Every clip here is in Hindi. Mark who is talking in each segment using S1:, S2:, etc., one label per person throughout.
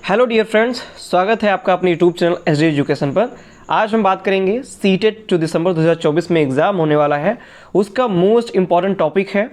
S1: हेलो डियर फ्रेंड्स, स्वागत है आपका अपने यूट्यूब चैनल एसडी एजुकेशन पर। आज हम बात करेंगे सीटेट जो दिसंबर 2024 में एग्ज़ाम होने वाला है उसका मोस्ट इम्पॉर्टेंट टॉपिक है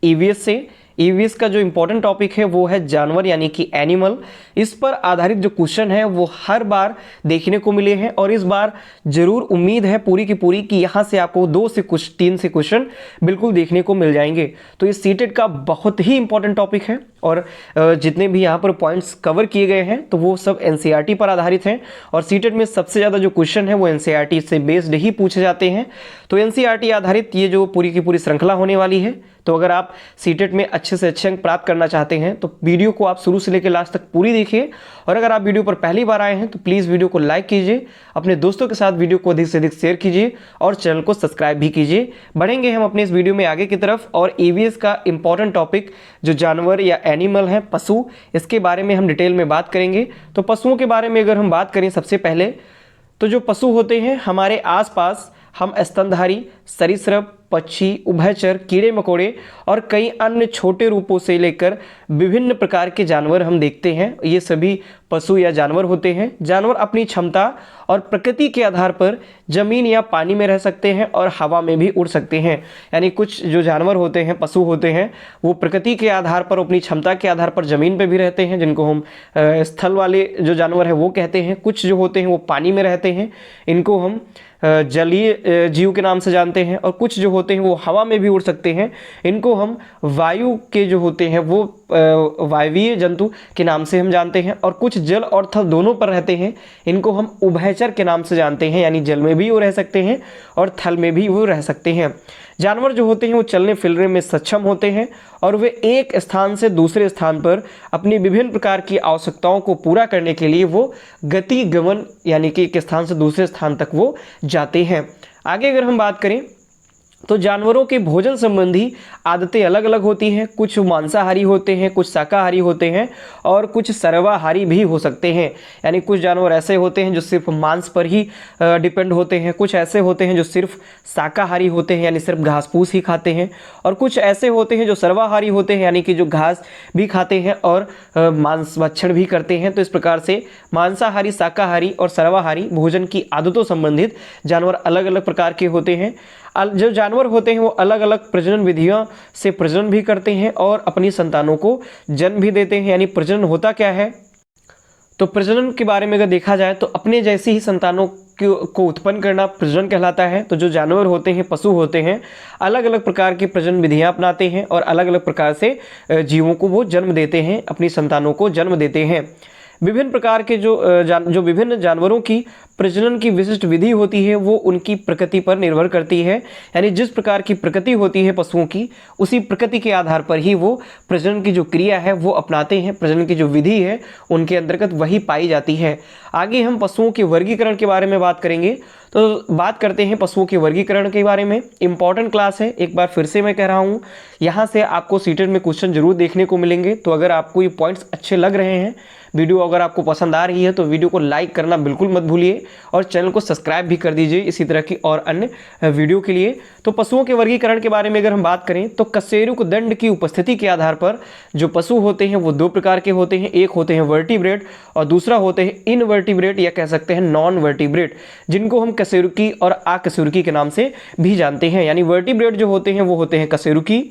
S1: ईवीएस से। ईवीएस का जो इम्पोर्टेंट टॉपिक है वो है जानवर यानी कि एनिमल। इस पर आधारित जो क्वेश्चन है वो हर बार देखने को मिले हैं और इस बार जरूर उम्मीद है पूरी की पूरी कि यहाँ से आपको 2 से कुछ 3 से क्वेश्चन बिल्कुल देखने को मिल जाएंगे। तो ये सीटेट का बहुत ही इंपॉर्टेंट टॉपिक है और जितने भी यहाँ पर पॉइंट्स कवर किए गए हैं तो वो सब एनसीईआरटी पर आधारित हैं और सीटेट में सबसे ज़्यादा जो क्वेश्चन है वो एनसीईआरटी से बेस्ड ही पूछे जाते हैं। तो एनसीईआरटी आधारित ये जो पूरी की पूरी श्रृंखला होने वाली है, तो अगर आप सीटेट में अच्छे से अच्छे अंक प्राप्त करना चाहते हैं तो वीडियो को आप शुरू से लेकर लास्ट तक पूरी देखिए। और अगर आप वीडियो पर पहली बार आए हैं तो प्लीज़ वीडियो को लाइक कीजिए, अपने दोस्तों के साथ वीडियो को अधिक से अधिक शेयर कीजिए और चैनल को सब्सक्राइब भी कीजिए। बढ़ेंगे हम अपने इस वीडियो में आगे की तरफ और ईवीएस का इंपॉर्टेंट टॉपिक जो जानवर या एनिमल है, पशु, इसके बारे में हम डिटेल में बात करेंगे। तो पशुओं के बारे में अगर हम बात करें सबसे पहले तो जो पशु होते हैं हमारे आसपास हम स्तनधारी, सरीसृप, पक्षी, उभयचर, कीड़े मकोड़े और कई अन्य छोटे रूपों से लेकर विभिन्न प्रकार के जानवर हम देखते हैं। ये सभी पशु या जानवर होते हैं। जानवर अपनी क्षमता और प्रकृति के आधार पर जमीन या पानी में रह सकते हैं और हवा में भी उड़ सकते हैं। यानी कुछ जो जानवर होते हैं, पशु होते हैं, वो प्रकृति के आधार पर, अपनी क्षमता के आधार पर जमीन पर भी रहते हैं, जिनको हम स्थल वाले जो जानवर है वो कहते हैं। कुछ जो होते हैं वो पानी में रहते हैं, इनको हम जलीय जीव के नाम से जानते हैं। और कुछ जो होते हैं वो हवा में भी उड़ सकते हैं, इनको हम वायु के जो होते हैं वो वायवीय जंतु के नाम से हम जानते हैं। और कुछ जल और थल दोनों पर रहते हैं, इनको हम उभयचर के नाम से जानते हैं, यानी जल में भी वो रह सकते हैं और थल में भी वो रह सकते हैं। जानवर जो होते हैं वो चलने फिरने में सक्षम होते हैं और वे एक स्थान से दूसरे स्थान पर अपनी विभिन्न प्रकार की आवश्यकताओं को पूरा करने के लिए वो गति गमन यानी कि एक स्थान से दूसरे स्थान तक वो जाते हैं। आगे अगर हम बात करें तो जानवरों के भोजन संबंधी आदतें अलग अलग होती हैं। कुछ मांसाहारी होते हैं, कुछ शाकाहारी होते हैं और कुछ सर्वाहारी भी हो सकते हैं। यानी कुछ जानवर ऐसे होते हैं जो सिर्फ मांस पर ही डिपेंड होते हैं, कुछ ऐसे होते हैं जो सिर्फ शाकाहारी होते हैं यानी सिर्फ घास फूस ही खाते हैं, और कुछ ऐसे होते हैं जो सर्वाहारी होते हैं यानी कि जो घास भी खाते हैं और मांस भक्षण भी करते हैं। तो इस प्रकार से मांसाहारी, शाकाहारी और सर्वाहारी भोजन की आदतों संबंधित जानवर अलग अलग प्रकार के होते हैं। जो जानवर होते हैं वो अलग अलग प्रजनन विधियों से प्रजनन भी करते हैं और अपनी संतानों को जन्म भी देते हैं। यानी प्रजनन होता क्या है, तो प्रजनन के बारे में अगर देखा जाए तो अपने जैसी ही संतानों को उत्पन्न करना प्रजनन कहलाता है। तो जो जानवर होते हैं, पशु होते हैं, अलग अलग प्रकार की प्रजनन विधियां अपनाते हैं और अलग अलग प्रकार से जीवों को वो जन्म देते हैं, अपनी संतानों को जन्म देते हैं। विभिन्न प्रकार के जो विभिन्न जानवरों की प्रजनन की विशिष्ट विधि होती है वो उनकी प्रकृति पर निर्भर करती है। यानी जिस प्रकार की प्रकृति होती है पशुओं की, उसी प्रकृति के आधार पर ही वो प्रजनन की जो क्रिया है वो अपनाते हैं। प्रजनन की जो विधि है उनके अंतर्गत वही पाई जाती है। आगे हम पशुओं के वर्गीकरण के बारे में बात करेंगे। तो बात करते हैं पशुओं के वर्गीकरण के बारे में। इंपॉर्टेंट क्लास है, एक बार फिर से मैं कह रहा हूँ, यहाँ से आपको सीटेट में क्वेश्चन जरूर देखने को मिलेंगे। तो अगर आपको ये पॉइंट्स अच्छे लग रहे हैं, वीडियो अगर आपको पसंद आ रही है तो वीडियो को लाइक करना बिल्कुल मत भूलिए और चैनल को सब्सक्राइब भी कर दीजिए इसी तरह की और अन्य वीडियो के लिए। तो पशुओं के वर्गीकरण के बारे में अगर हम बात करें तो कशेरुक दंड की उपस्थिति के आधार पर जो पशु होते हैं वो 2 प्रकार के होते हैं। एक होते हैं वर्टिब्रेट और दूसरा होते हैं इनवर्टिब्रेट या कह सकते हैं नॉन वर्टिब्रेट, जिनको हम कशेरुकी और अकशेरुकी के नाम से भी जानते हैं। यानी वर्टिब्रेट जो होते हैं वो होते हैं कशेरुकी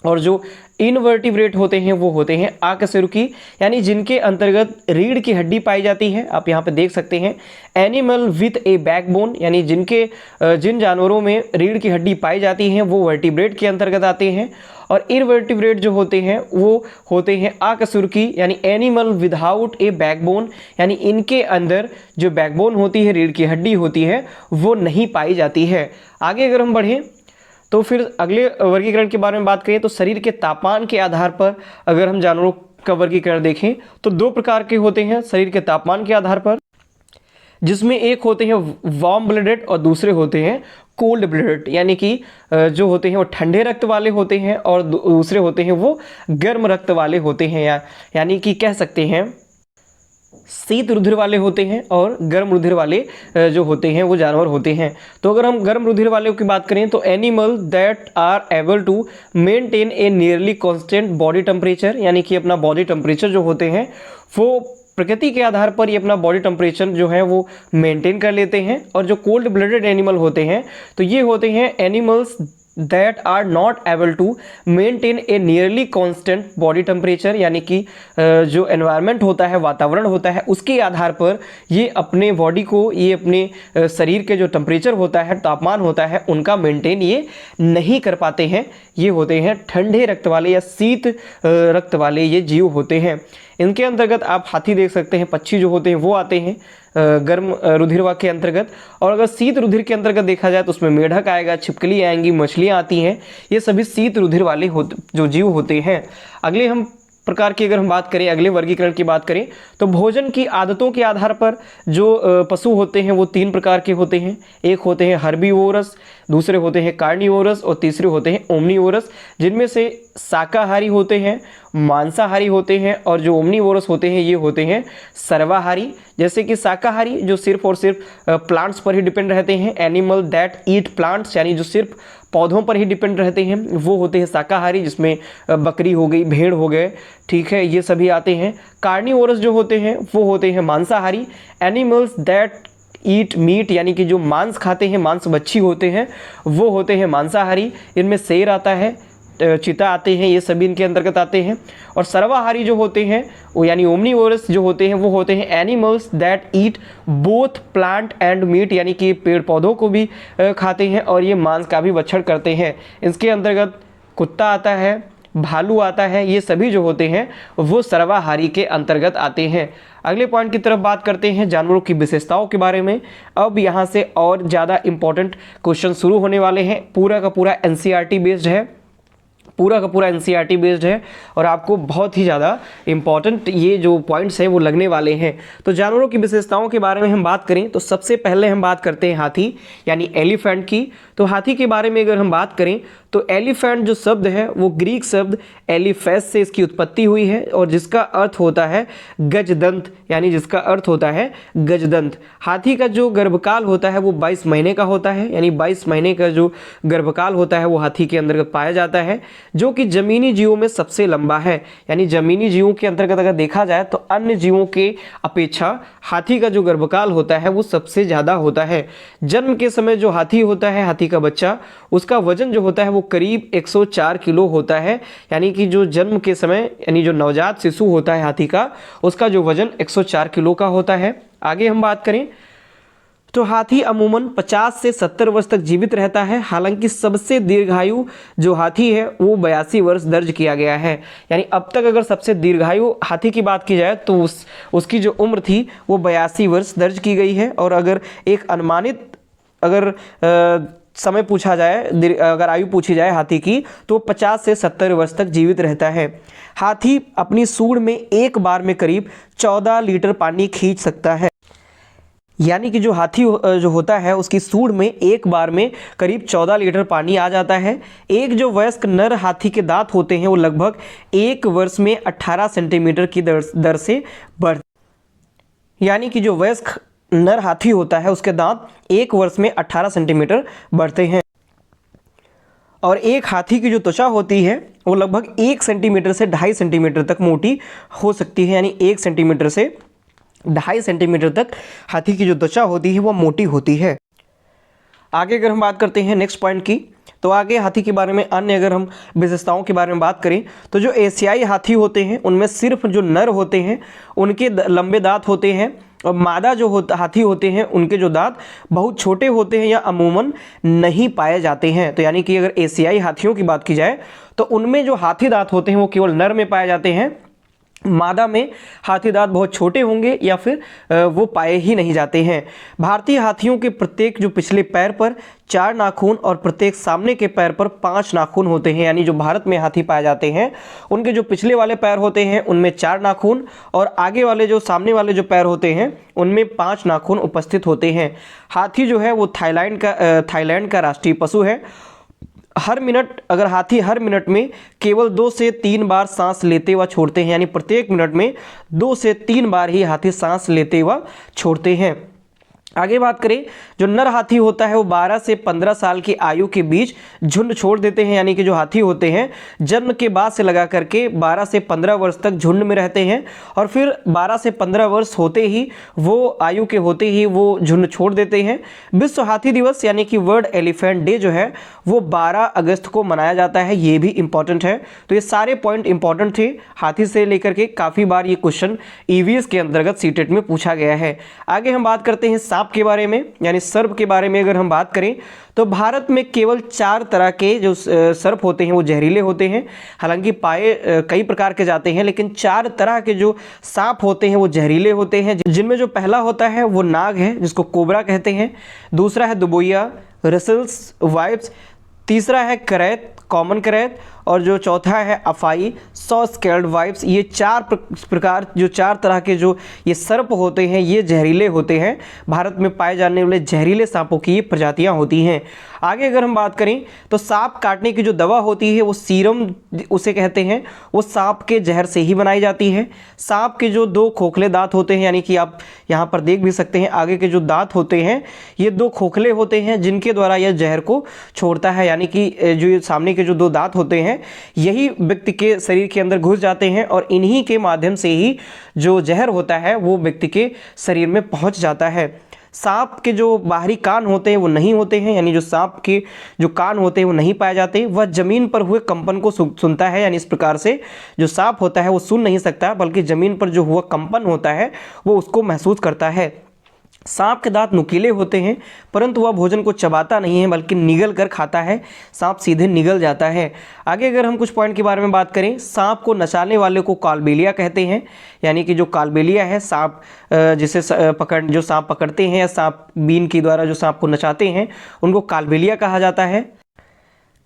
S1: और जो इनवर्टिब्रेट होते हैं वो होते हैं अकशेरुकी, यानी जिनके अंतर्गत रीढ़ की हड्डी पाई जाती है। आप यहाँ पे देख सकते हैं एनिमल विथ ए बैकबोन, यानी जिन जानवरों में रीढ़ की हड्डी पाई जाती है वो वर्टिब्रेट के अंतर्गत आते हैं। और इनवर्टिब्रेट जो होते हैं वो होते हैं अकशेरुकी, यानी एनिमल विदाउट ए बैकबोन, यानी इनके अंदर जो बैकबोन होती है, रीढ़ की हड्डी होती है, वो नहीं पाई जाती है। आगे अगर हम बढ़ें तो फिर अगले वर्गीकरण के बारे में बात करें तो शरीर के तापमान के आधार पर अगर हम जानवरों का वर्गीकरण देखें तो 2 प्रकार के होते हैं शरीर के तापमान के आधार पर, जिसमें एक होते हैं वार्म ब्लडेड और दूसरे होते हैं कोल्ड ब्लडेड, यानी कि जो होते हैं वो ठंडे रक्त वाले होते हैं और दूसरे होते हैं वो गर्म रक्त वाले होते हैं। यानी कि कह सकते हैं शीत रुधिर वाले होते हैं और गर्म रुधिर वाले जो होते हैं वो जानवर होते हैं। तो अगर हम गर्म रुधिर वाले की बात करें तो animal that are able to maintain a nearly constant body temperature, यानी कि अपना बॉडी टेम्परेचर जो होते हैं वो प्रकृति के आधार पर ये अपना बॉडी टेम्परेचर जो है वो मेंटेन कर लेते हैं। और जो कोल्ड ब्लडेड एनिमल होते हैं तो ये होते हैं animals that are not able to maintain a nearly constant body temperature, यानी कि जो एनवायरनमेंट होता है, वातावरण होता है, उसके आधार पर ये अपने बॉडी को, ये अपने शरीर के जो टेम्परेचर होता है, तापमान होता है, उनका मेंटेन ये नहीं कर पाते हैं। ये होते हैं ठंडे रक्त वाले या शीत रक्त वाले ये जीव होते हैं। इनके अंतर्गत आप हाथी देख सकते हैं, पक्षी जो होते हैं वो आते हैं गर्म रुधिरवा के अंतर्गत। और अगर शीत रुधिर के अंतर्गत देखा जाए तो उसमें मेढक आएगा, छिपकली आएंगी, मछलियाँ आती हैं। ये सभी शीत रुधिर वाले जो जीव होते हैं। अगले हम प्रकार की अगर हम बात करें, अगले वर्गीकरण की बात करें तो भोजन की आदतों के आधार पर जो पशु होते हैं वो 3 प्रकार के होते हैं। एक होते हैं हर्बीवोरस, दूसरे होते हैं कार्निवोरस और तीसरे होते हैं ओमनीवोरस, जिनमें से शाकाहारी होते हैं, मांसाहारी होते हैं और जो ओमनीवोरस होते हैं ये होते हैं सर्वाहारी। जैसे कि शाकाहारी जो सिर्फ और सिर्फ प्लांट्स पर ही डिपेंड रहते हैं, एनिमल दैट ईट प्लांट्स, यानी जो सिर्फ पौधों पर ही डिपेंड रहते हैं, वो होते हैं शाकाहारी, जिसमें बकरी हो गई, भेड़ हो गए, ठीक है, ये सभी आते हैं। कार्निवोरस जो होते हैं वो होते हैं मांसाहारी, एनिमल्स दैट ईट मीट, यानी कि जो मांस खाते हैं, मांस भक्षी होते हैं, वो होते हैं मांसाहारी। इनमें शेर आता है, चीता आते हैं, ये सभी इनके अंतर्गत आते हैं। और सर्वाहारी जो होते हैं वो यानी ओमनीवोरस जो होते हैं वो होते हैं animals that eat both plant and meat, यानी कि पेड़ पौधों को भी खाते हैं और ये मांस का भी भक्षण करते हैं। इसके अंतर्गत कुत्ता आता है, भालू आता है, ये सभी जो होते हैं वो सर्वाहारी के अंतर्गत आते हैं। अगले पॉइंट की तरफ बात करते हैं जानवरों की विशेषताओं के बारे में। अब यहाँ से और ज़्यादा इंपॉर्टेंट क्वेश्चन शुरू होने वाले हैं। पूरा का पूरा एनसीईआरटी बेस्ड है, पूरा का पूरा एनसीईआरटी बेस्ड है और आपको बहुत ही ज़्यादा इंपॉर्टेंट ये जो पॉइंट्स हैं वो लगने वाले हैं। तो जानवरों की विशेषताओं के बारे में हम बात करें तो सबसे पहले हम बात करते हैं हाथी यानी एलिफेंट की। तो हाथी के बारे में अगर हम बात करें तो एलिफेंट जो शब्द है वो ग्रीक शब्द एलिफेस से इसकी उत्पत्ति हुई है और जिसका अर्थ होता है गजदंत, यानी जिसका अर्थ होता है गजदंत। हाथी का जो गर्भकाल होता है वो 22 महीने का होता है, यानी 22 महीने का जो गर्भकाल होता है वो हाथी के अंतर्गत पाया जाता है, जो कि जमीनी जीवों में सबसे लंबा है। यानी जमीनी जीवों के अंतर्गत अगर देखा जाए तो अन्य जीवों के अपेक्षा हाथी का जो गर्भकाल होता है वो सबसे ज़्यादा होता है। जन्म के समय जो हाथी होता है, हाथी का बच्चा, उसका वजन जो होता है वो करीब 104 किलो होता है। यानी कि जो जन्म के समय यानी जो नवजात शिशु होता है हाथी का, उसका जो वजन 104 किलो का होता है। आगे हम बात करें तो हाथी अमूमन 50 से 70 वर्ष तक जीवित रहता है। हालांकि सबसे दीर्घायु जो हाथी है वो 82 वर्ष दर्ज किया गया है। यानी अब तक अगर सबसे दीर्घायु हाथी की बात की जाए तो उसकी जो उम्र थी वो 82 वर्ष दर्ज की गई है। और अगर एक अनुमानित अगर समय पूछा जाए, अगर आयु पूछी जाए हाथी की, तो 50 से 70 वर्ष तक जीवित रहता है। हाथी अपनी सूंड में एक बार में करीब 14 लीटर पानी खींच सकता है। यानी कि जो हाथी जो होता है उसकी सूंड में एक बार में करीब 14 लीटर पानी आ जाता है। एक जो वयस्क नर हाथी के दांत होते हैं वो लगभग 1 वर्ष में 18 सेंटीमीटर की दर से बढ़ते, यानी कि जो वयस्क नर हाथी होता है उसके दांत 1 वर्ष में 18 सेंटीमीटर बढ़ते हैं। और एक हाथी की जो त्वचा होती है वो लगभग 1 सेंटीमीटर से 2.5 सेंटीमीटर तक मोटी हो सकती है। यानी 1 सेंटीमीटर से 2.5 सेंटीमीटर तक हाथी की जो त्वचा होती है वो मोटी होती है। आगे अगर हम बात करते हैं नेक्स्ट पॉइंट की, तो आगे हाथी के बारे में अन्य अगर हम विशेषताओं के बारे में बात करें तो जो एशियाई हाथी होते हैं उनमें सिर्फ जो नर होते हैं उनके लंबे दांत होते हैं और मादा जो हाथी होते हैं उनके जो दांत बहुत छोटे होते हैं या अमूमन नहीं पाए जाते हैं। तो यानी कि अगर एशियाई हाथियों की बात की जाए तो उनमें जो हाथी दांत होते हैं वो केवल नर में पाए जाते हैं, मादा में हाथी दांत बहुत छोटे होंगे या फिर वो पाए ही नहीं जाते हैं। भारतीय हाथियों के प्रत्येक जो पिछले पैर पर 4 नाखून और प्रत्येक सामने के पैर पर 5 नाखून होते हैं। यानी जो भारत में हाथी पाए जाते हैं उनके जो पिछले वाले पैर होते हैं उनमें 4 नाखून और आगे वाले जो सामने वाले जो पैर होते हैं उनमें 5 नाखून उपस्थित होते हैं। हाथी जो है वो थाईलैंड का राष्ट्रीय पशु है। हर मिनट अगर हाथी हर मिनट में केवल 2 से 3 बार सांस लेते व छोड़ते हैं, यानी प्रत्येक मिनट में 2 से 3 बार ही हाथी सांस लेते व छोड़ते हैं। आगे बात करें, जो नर हाथी होता है वो 12 से 15 साल की आयु के बीच झुंड छोड़ देते हैं, यानी कि जो हाथी होते हैं जन्म के बाद से लगा करके 12 से 15 वर्ष तक झुंड में रहते हैं और फिर 12 से 15 वर्ष होते ही वो आयु के होते ही वो झुंड छोड़ देते हैं। विश्व हाथी दिवस यानी कि वर्ल्ड एलिफेंट डे जो है वो 12 अगस्त को मनाया जाता है, ये भी इंपॉर्टेंट है। तो ये सारे पॉइंट इंपॉर्टेंट थे हाथी से लेकर के, काफ़ी बार ये क्वेश्चन ईवीएस के अंतर्गत सीटेट में पूछा गया है। आगे हम बात करते हैं सांप के बारे में, यानी सर्प के बारे में अगर हम बात करें तो भारत में केवल 4 तरह के जो सर्प होते हैं वो जहरीले होते हैं। हालांकि पाए कई प्रकार के जाते हैं, लेकिन 4 तरह के जो सांप होते हैं वो जहरीले होते हैं, जिनमें जो पहला होता है वो नाग है जिसको कोबरा कहते हैं, दूसरा है दुबोइया, रसल्स वाइप्स, तीसरा है करैत, कॉमन करैत, और जो चौथा है अफाई, सॉ स्केल्ड वाइप्स। ये 4 प्रकार, जो 4 तरह के जो ये सर्प होते हैं ये जहरीले होते हैं। भारत में पाए जाने वाले जहरीले सांपों की ये प्रजातियां होती हैं। आगे अगर हम बात करें तो सांप काटने की जो दवा होती है वो सीरम उसे कहते हैं, वो सांप के जहर से ही बनाई जाती है। सांप के जो 2 खोखले दांत होते हैं, यानी कि आप यहाँ पर देख भी सकते हैं आगे के जो दांत होते हैं ये 2 खोखले होते हैं जिनके द्वारा यह जहर को छोड़ता है, यानी कि जो ये सामने के जो 2 दांत होते हैं यही व्यक्ति के शरीर के अंदर घुस जाते हैं और इन्हीं के माध्यम से ही जो जहर होता है वो व्यक्ति के शरीर में पहुंच जाता है। सांप के जो बाहरी कान होते हैं वो नहीं होते हैं, यानी जो सांप के जो कान होते हैं वो नहीं पाए जाते। वह जमीन पर हुए कंपन को सुनता है, यानी इस प्रकार से जो सांप होता है वो सुन नहीं सकता, बल्कि जमीन पर जो हुआ कंपन होता है वो उसको महसूस करता है। सांप के दांत नुकीले होते हैं, परंतु वह भोजन को चबाता नहीं है बल्कि निगल कर खाता है। सांप सीधे निगल जाता है। आगे अगर हम कुछ पॉइंट के बारे में बात करें, सांप को नचाने वाले को कालबेलिया कहते हैं, यानी कि जो कालबेलिया है सांप जिसे जो सांप पकड़ते हैं या सांप बीन के द्वारा जो सांप को नचाते हैं उनको कालबेलिया कहा जाता है।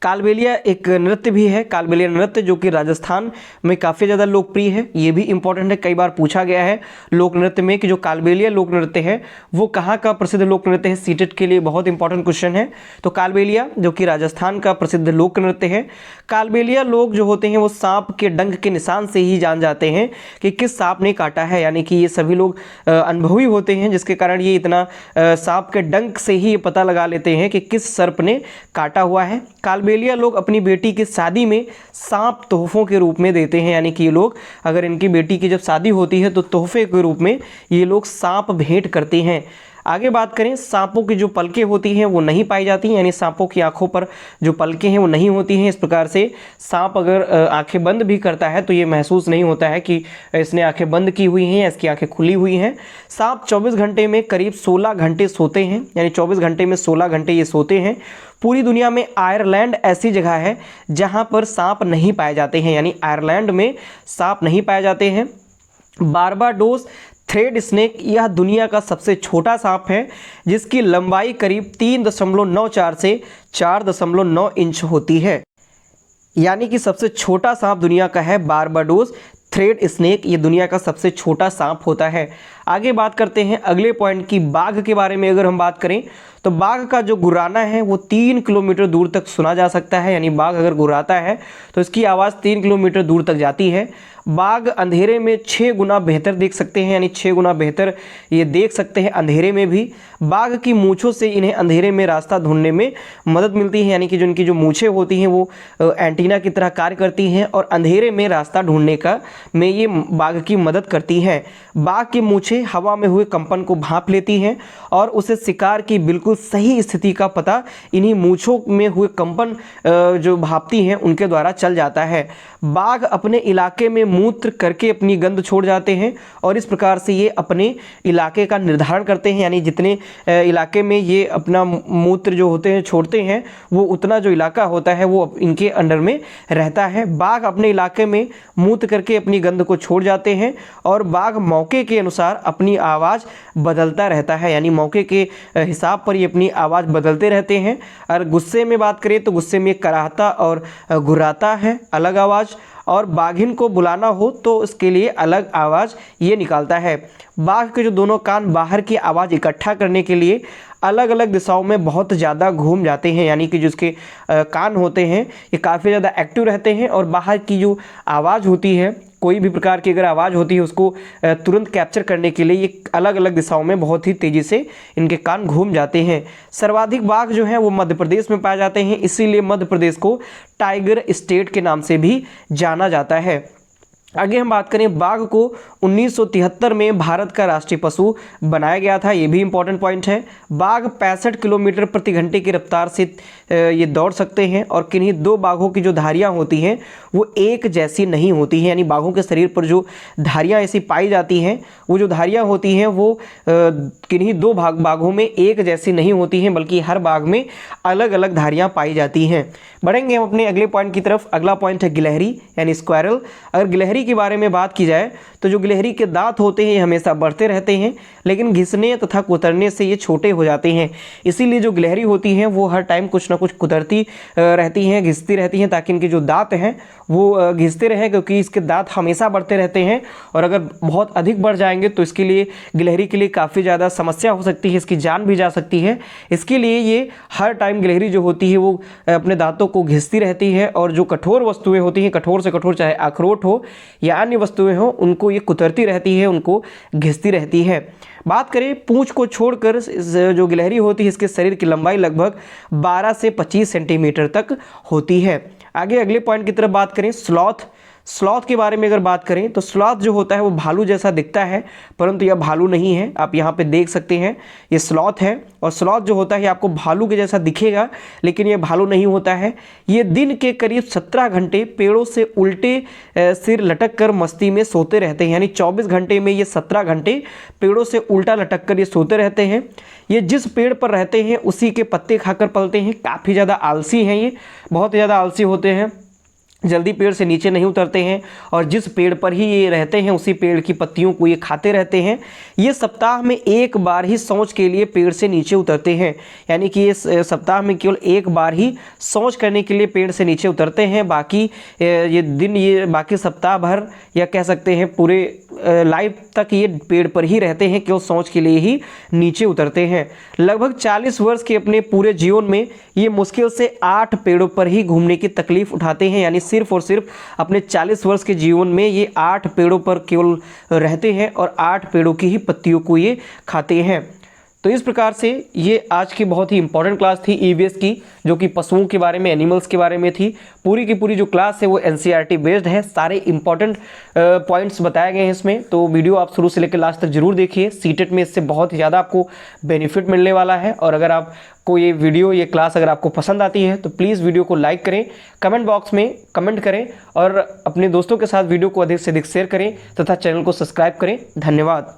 S1: कालबेलिया एक नृत्य भी है, कालबेलिया नृत्य, जो कि राजस्थान में काफ़ी ज़्यादा लोकप्रिय है। ये भी इंपॉर्टेंट है, कई बार पूछा गया है लोक नृत्य में कि जो कालबेलिया लोक नृत्य है वो कहाँ का प्रसिद्ध लोक नृत्य है। सीटेट के लिए बहुत इंपॉर्टेंट क्वेश्चन है। तो कालबेलिया जो कि राजस्थान का प्रसिद्ध लोक नृत्य है। कालबेलिया लोग जो होते हैं वो सांप के डंक के निशान से ही जान जाते हैं कि किस सांप ने काटा है, यानी कि ये सभी लोग अनुभवी होते हैं, जिसके कारण ये इतना सांप के डंक से ही पता लगा लेते हैं कि किस सर्प ने काटा हुआ है। कालबेलिया लोग अपनी बेटी की शादी में सांप तोहफों के रूप में देते हैं, यानी कि ये लोग अगर इनकी बेटी की जब शादी होती है तो तोहफे के रूप में ये लोग सांप भेंट करते हैं। आगे बात करें, सांपों की जो पलकें होती हैं वो नहीं पाई जाती, यानी सांपों की आंखों पर जो पलकें हैं वो नहीं होती हैं। इस प्रकार से सांप अगर आंखें बंद भी करता है तो ये महसूस नहीं होता है कि इसने आंखें बंद की हुई हैं या इसकी आंखें खुली हुई हैं। सांप 24 घंटे में करीब 16 घंटे सोते हैं, यानी 24 घंटे में 16 घंटे ये सोते हैं। पूरी दुनिया में आयरलैंड ऐसी जगह है जहाँ पर सांप नहीं पाए जाते हैं, यानी आयरलैंड में सांप नहीं पाए जाते हैं। बारबाडोस थ्रेड स्नेक यह दुनिया का सबसे छोटा सांप है, जिसकी लंबाई करीब 3.94 से 4.9 इंच होती है, यानी कि सबसे छोटा सांप दुनिया का है बारबाडोस थ्रेड स्नेक, ये दुनिया का सबसे छोटा सांप होता है। आगे बात करते हैं अगले पॉइंट की, बाघ के बारे में अगर हम बात करें तो बाघ का जो गुर्राना है वो 3 किलोमीटर दूर तक सुना जा सकता है, यानी बाघ अगर गुर्राता है तो इसकी आवाज़ 3 किलोमीटर दूर तक जाती है। बाघ अंधेरे में 6 गुना बेहतर देख सकते हैं, यानी 6 गुना बेहतर ये देख सकते हैं अंधेरे में भी। बाघ की मूँछों से इन्हें अंधेरे में रास्ता ढूंढने में मदद मिलती है, यानी कि जो इनकी जो मूँछें होती हैं वो एंटीना की तरह कार्य करती हैं और अंधेरे में रास्ता ढूंढने का में ये बाघ की मदद करती हैं। बाघ की मूँछें हवा में हुए कंपन को भांप लेती हैं और उसे शिकार की बिल्कुल सही स्थिति का पता इन्हीं मूँछों में हुए कंपन जो भापती हैं उनके द्वारा चल जाता है। बाघ अपने इलाके में मूत्र करके अपनी गंध छोड़ जाते हैं और इस प्रकार से ये अपने इलाके का निर्धारण करते हैं, यानी जितने इलाके में ये अपना मूत्र जो होते हैं छोड़ते हैं वो उतना जो इलाका होता है वो इनके अंडर में रहता है। बाघ अपने इलाके में मूत्र करके अपनी गंध को छोड़ जाते हैं और बाघ मौके के अनुसार अपनी आवाज़ बदलता रहता है, यानी मौके के हिसाब पर ये अपनी आवाज़ बदलते रहते हैं। और गुस्से में बात करें तो गुस्से में कराहता और गुर्राता है अलग आवाज़, और बाघिन को बुलाना हो तो इसके लिए अलग आवाज़ ये निकालता है। बाघ के जो दोनों कान बाहर की आवाज़ इकट्ठा करने के लिए अलग अलग दिशाओं में बहुत ज़्यादा घूम जाते हैं, यानी कि जो इसके कान होते हैं ये काफ़ी ज़्यादा एक्टिव रहते हैं और बाहर की जो आवाज़ होती है कोई भी प्रकार की अगर आवाज़ होती है उसको तुरंत कैप्चर करने के लिए ये अलग अलग दिशाओं में बहुत ही तेज़ी से इनके कान घूम जाते हैं। सर्वाधिक बाघ जो है वो मध्य प्रदेश में पाए जाते हैं, इसीलिए मध्य प्रदेश को टाइगर स्टेट के नाम से भी जाना जाता है। आगे हम बात करें, बाघ को 1973 में भारत का राष्ट्रीय पशु बनाया गया था, ये भी इंपॉर्टेंट पॉइंट है। बाघ 65 किलोमीटर प्रति घंटे की रफ्तार से ये दौड़ सकते हैं और किन्हीं दो बाघों की जो धारियां होती हैं वो एक जैसी नहीं होती हैं, यानी बाघों के शरीर पर जो धारियां ऐसी पाई जाती हैं वो जो धारियां होती हैं वो किन्हीं दो बाघों में एक जैसी नहीं होती हैं, बल्कि हर बाघ में अलग अलग धारियां पाई जाती हैं। बढ़ेंगे हम अपने अगले पॉइंट की तरफ। अगला पॉइंट है गिलहरी यानी स्क्वायरल। अगर गिलहरी के बारे में बात की जाए तो जो गिलहरी के दांत होते हैं ये हमेशा बढ़ते रहते हैं, लेकिन घिसने तथा कुतरने से ये छोटे हो जाते हैं। इसीलिए जो गिलहरी होती हैं वो हर टाइम कुछ ना कुछ कुतरती रहती हैं, घिसती रहती हैं, ताकि इनके जो दांत हैं वो घिसते रहें, क्योंकि इसके दांत हमेशा बढ़ते रहते हैं और अगर बहुत अधिक बढ़ जाएंगे तो इसके लिए गिलहरी के लिए काफ़ी ज़्यादा समस्या हो सकती है, इसकी जान भी जा सकती है। इसके लिए ये हर टाइम गिलहरी जो होती है वो अपने दांतों को घिसती रहती है और जो कठोर वस्तुएं होती हैं, कठोर से कठोर चाहे अखरोट हो या अन्य वस्तुएं हो, उनको ये कुतरती रहती है, उनको घिसती रहती है। बात करें पूंछ को छोड़कर, जो गिलहरी होती है इसके शरीर की लंबाई लगभग 12 से 25 सेंटीमीटर तक होती है। आगे अगले पॉइंट की तरफ बात करें, स्लॉथ। स्लॉथ के बारे में अगर बात करें तो स्लॉथ जो होता है वो भालू जैसा दिखता है, परंतु यह भालू नहीं है। आप यहाँ पे देख सकते हैं ये स्लॉथ है और स्लॉथ जो होता है आपको भालू के जैसा दिखेगा, लेकिन ये भालू नहीं होता है। ये दिन के करीब 17 घंटे पेड़ों से उल्टे सिर लटक कर मस्ती में सोते रहते हैं, यानी 24 घंटे में ये 17 घंटे पेड़ों से उल्टा लटक कर ये सोते रहते हैं। ये जिस पेड़ पर रहते हैं उसी के पत्ते खाकर पलते हैं। काफ़ी ज़्यादा आलसी हैं, ये बहुत ज़्यादा आलसी होते हैं, जल्दी पेड़ से नीचे नहीं उतरते हैं और जिस पेड़ पर ही ये रहते हैं उसी पेड़ की पत्तियों को ये खाते रहते हैं। ये सप्ताह में एक बार ही सौंच के लिए पेड़ से नीचे उतरते हैं, यानी कि ये सप्ताह में केवल एक बार ही सौंच करने के लिए पेड़ से नीचे उतरते हैं। बाकी ये दिन, ये बाकी सप्ताह भर या कह सकते हैं पूरे लाइफ तक ये पेड़ पर ही रहते हैं, केवल सौंच के लिए ही नीचे उतरते हैं। लगभग 40 वर्ष के अपने पूरे जीवन में ये मुश्किल से 8 पेड़ों पर ही घूमने की तकलीफ उठाते हैं, यानी सिर्फ और सिर्फ अपने 40 वर्ष के जीवन में ये 8 पेड़ों पर केवल रहते हैं और 8 पेड़ों की ही पत्तियों को ये खाते हैं। तो इस प्रकार से ये आज की बहुत ही इंपॉर्टेंट क्लास थी ईवीएस की, जो कि पशुओं के बारे में, एनिमल्स के बारे में थी। पूरी की पूरी जो क्लास है वो एनसीईआरटी बेस्ड है, सारे इंपॉर्टेंट पॉइंट्स बताए गए हैं इसमें। तो वीडियो आप शुरू से लेकर लास्ट तक जरूर देखिए, सीटेट में इससे बहुत ज़्यादा आपको बेनिफिट मिलने वाला है। और अगर आपको ये वीडियो, ये क्लास अगर आपको पसंद आती है तो प्लीज़ वीडियो को लाइक करें, कमेंट बॉक्स में कमेंट करें और अपने दोस्तों के साथ वीडियो को अधिक से अधिक शेयर करें तथा चैनल को सब्सक्राइब करें। धन्यवाद।